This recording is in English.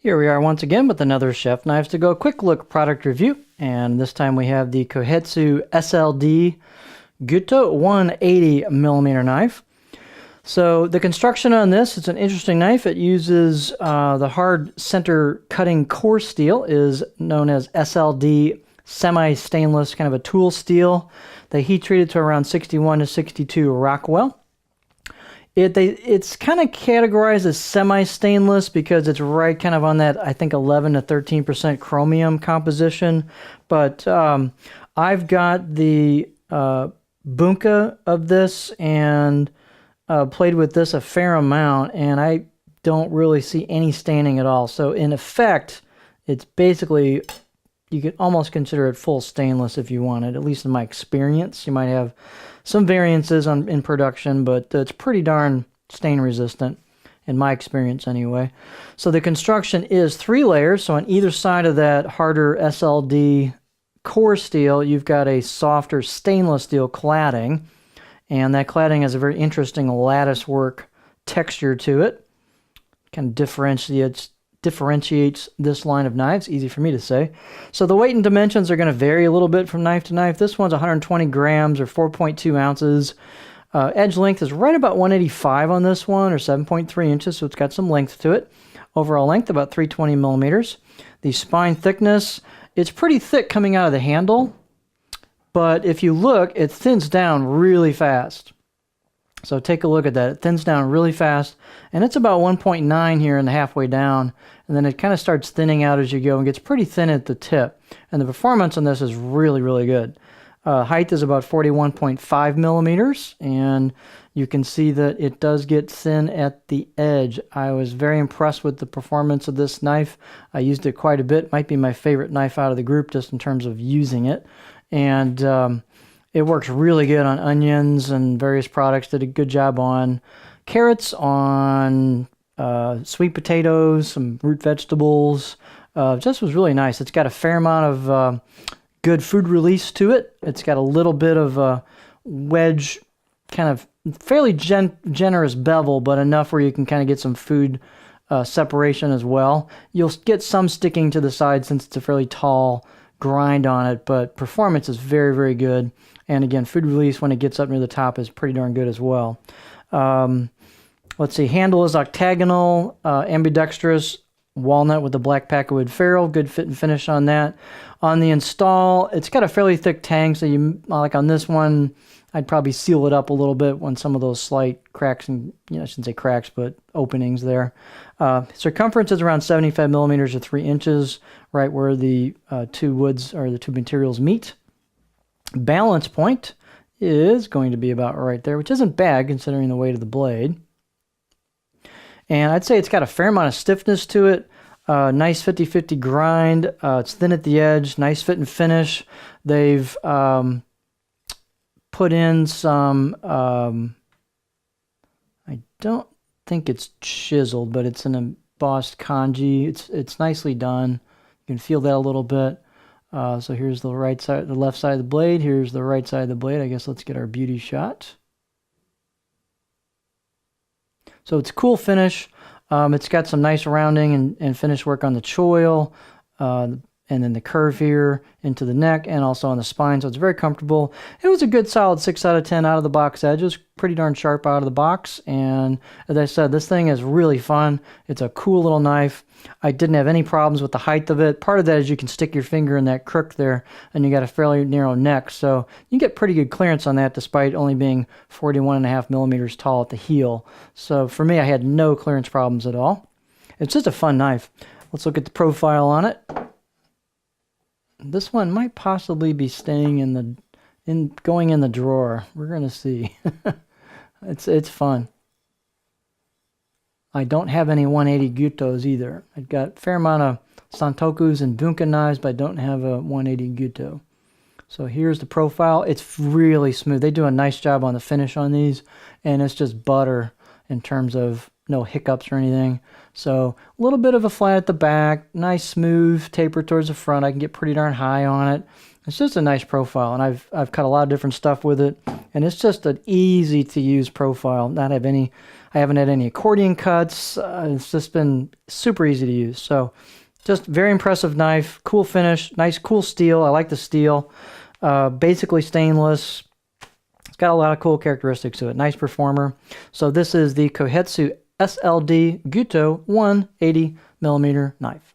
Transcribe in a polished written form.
Here we are once again with another Chef Knives to Go quick look product review, and this time we have the Kohetsu SLD Gyuto 180 millimeter knife. So the construction on this, it's an interesting knife. It uses the hard center cutting core steel, is known as SLD semi-stainless, kind of a tool steel. They heat treated to around 61 to 62 Rockwell. It's kind of categorized as semi-stainless because it's right kind of on that, I think, 11 to 13% chromium composition. But I've got the bunka of this and played with this a fair amount, and I don't really see any staining at all. So in effect, it's basically, you could almost consider it full stainless if you wanted, at least in my experience. You might have some variances in production, but it's pretty darn stain resistant in my experience anyway. So the construction is 3 layers. So on either side of that harder SLD core steel, you've got a softer stainless steel cladding, and that cladding has a very interesting lattice work texture to it. Kind of differentiates this line of knives, easy for me to say. So the weight and dimensions are going to vary a little bit from knife to knife. This one's 120 grams or 4.2 ounces. Edge length is right about 185 on this one, or 7.3 inches, so it's got some length to it. Overall length about 320 millimeters. The spine thickness, it's pretty thick coming out of the handle, but if you look, it thins down really fast. So take a look at that. It thins down really fast, and it's about 1.9 here in the halfway down, and then it kind of starts thinning out as you go and gets pretty thin at the tip. And the performance on this is really, really good. Height is about 41.5 millimeters, and you can see that it does get thin at the edge. I was very impressed with the performance of this knife. I used it quite a bit. Might be my favorite knife out of the group just in terms of using it. And it works really good on onions and various products. Did a good job on carrots, on sweet potatoes, some root vegetables. Just was really nice. It's got a fair amount of good food release to it. It's got a little bit of a wedge, kind of fairly generous bevel, but enough where you can kind of get some food separation as well. You'll get some sticking to the side since it's a fairly tall grind on it, but performance is very, very good. And again, food release when it gets up near the top is pretty darn good as well. Let's see, handle is octagonal, ambidextrous, walnut with the black packerwood ferrule. Good fit and finish on that. On the install, it's got a fairly thick tang, so you, like on this one, I'd probably seal it up a little bit when some of those slight cracks, and I shouldn't say cracks, but openings there. Circumference is around 75 millimeters or 3 inches, right where the two woods or the two materials meet. Balance point is going to be about right there, which isn't bad considering the weight of the blade. And I'd say it's got a fair amount of stiffness to it. Nice 50-50 grind. It's thin at the edge. Nice fit and finish. They've put in some, I don't think it's chiseled, but it's an embossed kanji. It's nicely done. You can feel that a little bit. So here's the right side, the left side of the blade. Here's the right side of the blade. I guess let's get our beauty shot. So it's a cool finish. It's got some nice rounding and finish work on the choil, and then the curve here into the neck and also on the spine. So it's very comfortable. It was a good solid 6 out of 10 out of the box edge. It was pretty darn sharp out of the box. And as I said, this thing is really fun. It's a cool little knife. I didn't have any problems with the height of it. Part of that is you can stick your finger in that crook there and you got a fairly narrow neck. So you get pretty good clearance on that despite only being 41.5 millimeters tall at the heel. So for me, I had no clearance problems at all. It's just a fun knife. Let's look at the profile on it. This one might possibly be staying going in the drawer. We're gonna see. It's fun. I don't have any 180 Gyutos either. I've got a fair amount of Santokus and bunka knives, but I don't have a 180 Gyuto. So here's the profile. It's really smooth. They do a nice job on the finish on these, and it's just butter in terms of no hiccups or anything. So a little bit of a flat at the back, nice smooth taper towards the front. I can get pretty darn high on it. It's just a nice profile, and I've cut a lot of different stuff with it, and it's just an easy to use profile. I haven't had any accordion cuts. It's just been super easy to use. So just very impressive knife, cool finish, nice cool steel. I like the steel. Basically stainless. It's got a lot of cool characteristics to it. Nice performer. So this is the Kohetsu SLD Gyuto 180mm knife.